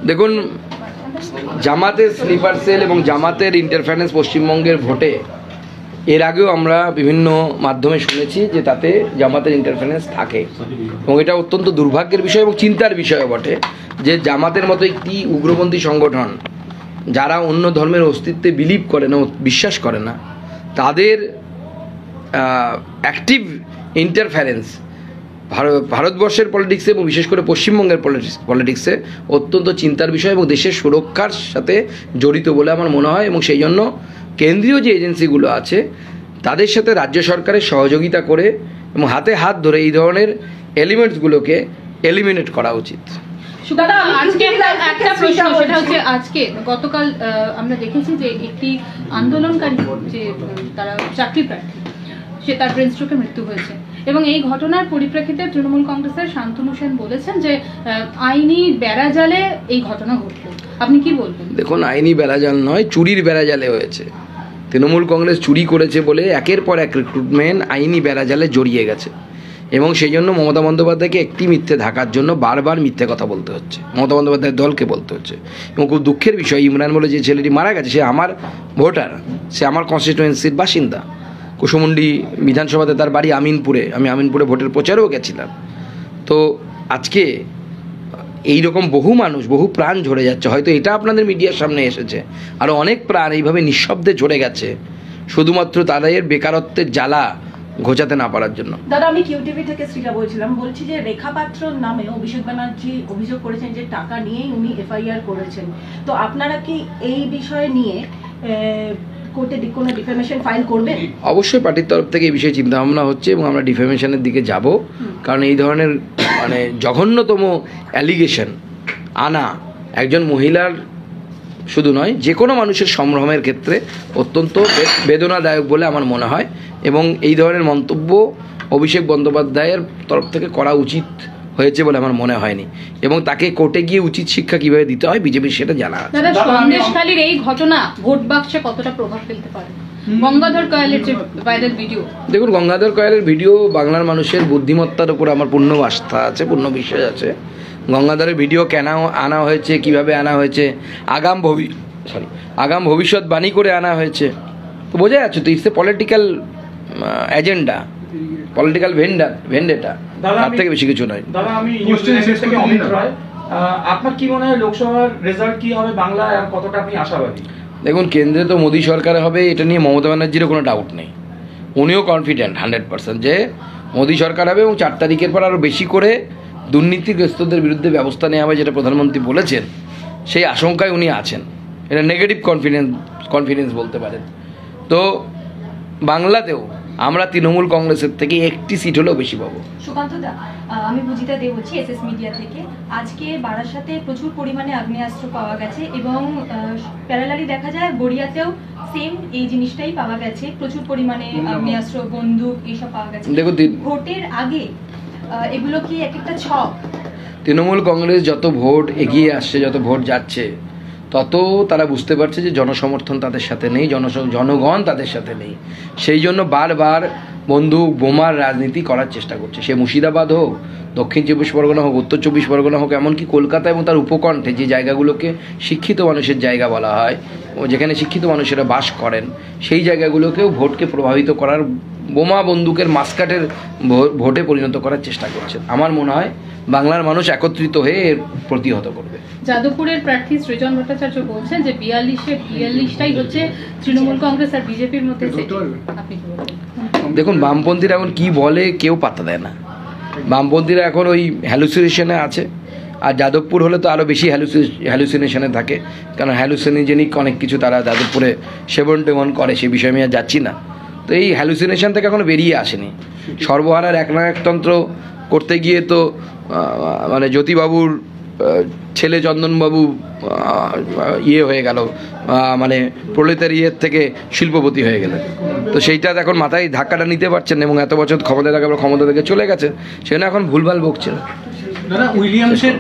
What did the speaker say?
দেখুন, জামাতের sleeper sell এবং জামাতের ইন্টারফারেন্স পশ্চিমবঙ্গের ভোটে এর আগেও আমরা বিভিন্ন মাধ্যমে শুনেছি যে তাতে জামাতের ইন্টারফারেন্স থাকে, এবং এটা অত্যন্ত দুর্ভাগ্যের বিষয় এবং চিন্তার বিষয় বটে যে জামাতের মতো একটি উগ্রপন্থী সংগঠন যারা অন্য ধর্মের অস্তিত্বে বিলিভ করে না, বিশ্বাস করে না, তাদের অ্যাক্টিভ ইন্টারফারেন্স ভারতবর্ষের পলিটিক্সে এবং বিশেষ করে পশ্চিমবঙ্গের পলিটিক্সে অত্যন্ত চিন্তার বিষয় এবং দেশের সুরক্ষার সাথে জড়িত বলে আমার মনে হয়। এবং সেই জন্য কেন্দ্রীয় যে এজেন্সিগুলো আছে তাদের সাথে রাজ্য সরকারের সহযোগিতা করে এবং হাতে হাত ধরে এই ধরনের এলিমেন্টসগুলোকে এলিমিনেট করা উচিত। আজকে একটা প্রশ্ন, সেটা হচ্ছে আজকে গতকাল আমরা দেখেছি যে একটি আন্দোলনকারী যে তারা চাকরি প্রার্থী, সে তার ব্রেন স্ট্রোকে মৃত্যু হয়েছে, এবং এই ঘটনার পরিপ্রেক্ষিতে তৃণমূল কংগ্রেসের শান্তনু সেন বলেছেন যে আইনি বেড়াজালে এই ঘটনা ঘটল। আপনি কি বলবেন? দেখুন, আইনি বেড়াজাল নয়, চুরির বেড়াজালে হয়েছে। তৃণমূল কংগ্রেস চুরি করেছে বলে একের পর এক রিক্রুটমেন্ট আইনি বেড়াজালে জড়িয়ে গেছে, এবং সেই জন্য মমতা বন্দ্যোপাধ্যায়কে একটি মিথ্যে ঢাকার জন্য বারবার মিথ্যে কথা বলতে হচ্ছে, মমতা বন্দ্যোপাধ্যায়ের দলকে বলতে হচ্ছে। এবং খুব দুঃখের বিষয়, ইমরান বলে যে ছেলেটি মারা গেছে সে আমার ভোটার, সে আমার কনস্টিটুয়েন্সির বাসিন্দা। কুসুমুন্ডি বিধানসভাতে তার বাড়ি আমিনপুরে, আমি আমিনপুরে ভোটের প্রচারেও গেছিলাম। তো আজকে এই রকম বহু মানুষ, বহু প্রাণ ঝরে যাচ্ছে, হয়তো এটা আপনাদের মিডিয়ার সামনে এসেছে, আরও অনেক প্রাণ এইভাবে নিঃশব্দে ঝরে গেছে শুধুমাত্র তাদের বেকারত্বের জ্বালা ঘোচাতে না পারার জন্য। দাদা, আমি কিউটিভি থেকে শ্রীলা বলছিলাম, বলছি যে রেখা পাত্র নামে অভিষেক ব্যানার্জি অভিযোগ করেছেন যে টাকা নিয়েই উনি এফআইআর করেছেন। তো আপনারা কি এই বিষয়ে নিয়ে কোর্টে কোনো ডিফেমেশন ফাইল করবেন? অবশ্যই পার্টির তরফ থেকে এই বিষয়ে চিন্তা ভাবনা হচ্ছে এবং আমরা ডিফেমেশনের দিকে যাব, কারণ এই ধরনের জঘন্যতম অ্যালিগেশন আনা একজন মহিলার শুধু নয়, যে কোনো মানুষের সম্ভ্রমের ক্ষেত্রে অত্যন্ত বেদনাদায়ক বলে আমার মনে হয়, এবং এই ধরনের মন্তব্য অভিষেক বন্দ্যোপাধ্যায়ের তরফ থেকে করা উচিত হয়েছে বলে আমার মনে হয়নি, এবং তাকে কোর্টে গিয়ে উচিত শিক্ষা কিভাবে দিতে হয় বিজেপির সেটা জানা আছে। সন্দেশখালীর এই ঘটনা ভোট বাক্সে কতটা প্রভাব ফেলতে পারে? গঙ্গাধর কয়ালের যে ভাইরাল ভিডিও, দেখুন, গঙ্গাধর কয়ালের ভিডিও বাংলার মানুষের বুদ্ধিমত্তার উপর আমার পূর্ণ আস্থা আছে, পূর্ণ বিশ্বাস আছে। গঙ্গাধরের ভিডিও কেন আনা হয়েছে, কিভাবে আনা হয়েছে, আগাম ভবিষ্যৎবাণী করে আনা হয়েছে, তো বোঝা যাচ্ছে তো it's a political agenda, political vendetta, তার থেকে বেশি কিছু নয়। দাদা, আমি থেকে অমিত রায়, আপনার কি মনে হয় লোকসভার রেজাল্ট কি হবে বাংলায়, আর কতটা আপনি আশাবাদী? দেখুন, কেন্দ্রে তো মোদী সরকার হবে, এটা নিয়ে মমতা ব্যানার্জিরও কোনো ডাউট নেই। উনিও কনফিডেন্ট 100% যে মোদী সরকার হবে, এবং 4 তারিখের পর আরও বেশি করে দুর্নীতিগ্রস্তদের বিরুদ্ধে ব্যবস্থা নেওয়া হবে, যেটা প্রধানমন্ত্রী বলেছেন, সেই আশঙ্কায় উনি আছেন। এটা নেগেটিভ কনফিডেন্স বলতে পারেন। তো বাংলাতেও আমরা তৃণমূল কংগ্রেসের থেকে একটি সিট হলেও বেশি পাবো। সুকান্ত দা, আমি বুঝিতা দে বলছি এসএস মিডিয়া থেকে। আজকে বারাসাতে প্রচুর পরিমাণে আগ্নেয়াস্ত্র পাওয়া গেছে, এবং প্যারালালি দেখা যায় গড়িয়াতেও সেম এই জিনিসটাই পাওয়া গেছে, প্রচুর পরিমাণে আগ্নেয়াস্ত্র, বন্দুক এইসব পাওয়া গেছে। দেখো, ভোটের আগে এগুলো কি একটা ছক? তৃণমূল কংগ্রেস যত ভোট এগিয়ে আসছে, যত ভোট যাচ্ছে, তত তারা বুঝতে পারছে যে জনসমর্থন তাদের সাথে নেই, জনগণ তাদের সাথে নেই। সেই জন্য বারবার বন্দুক বোমার রাজনীতি করার চেষ্টা করছে। সে মুর্শিদাবাদ হোক, দক্ষিণ 24 পরগনা হোক, উত্তর 24 পরগনা হোক, এমনকি কলকাতা এবং তার উপকণ্ঠে যে জায়গাগুলোকে শিক্ষিত মানুষের জায়গা বলা হয়, ও যেখানে শিক্ষিত মানুষেরা বাস করেন, সেই জায়গাগুলোকেও ভোটকে প্রভাবিত করার, বোমা বন্দুকের মাসকাটের ভোটে পরিণত করার চেষ্টা করছে। আমার মনে হয় বাংলার মানুষ একত্রিত হয়ে এর প্রতিহত করবে। যাদবপুরের প্রার্থী সৃজন ভট্টাচার্য বলছেন যে 42টাই হচ্ছে তৃণমূল কংগ্রেস আর বিজেপির মধ্যে। দেখুন, বামপন্থীরা এখন কি বলে কেউ পাত্তা দেয় না। বামপন্থীরা এখন ওই হ্যালুসিনেশনে আছে, আর যাদবপুর হলে তো আরও বেশি হ্যালুসিনেশনে থাকে, কারণ হ্যালুসিনোজেনিক অনেক কিছু তারা যাদবপুরে সেবন টেবন করে, সে বিষয়ে আমি আর যাচ্ছি না। তো এই হ্যালুসিনেশন থেকে এখনো বেরিয়ে আসেনি। সর্বহারার একনায়কতন্ত্র করতে গিয়ে তো জ্যোতিবাবুর ছেলে চন্দনবাবু হয়ে গেল, প্রলেতারিয়ের থেকে শিল্পপতি হয়ে গেলেন। তো সেইটা এখন মাথায় ধাক্কাটা নিতে পারছেন, এবং এত বছর ক্ষমতা থেকে চলে গেছে, সেখানে এখন ভুলভাল বকছে। উইলিয়ামসের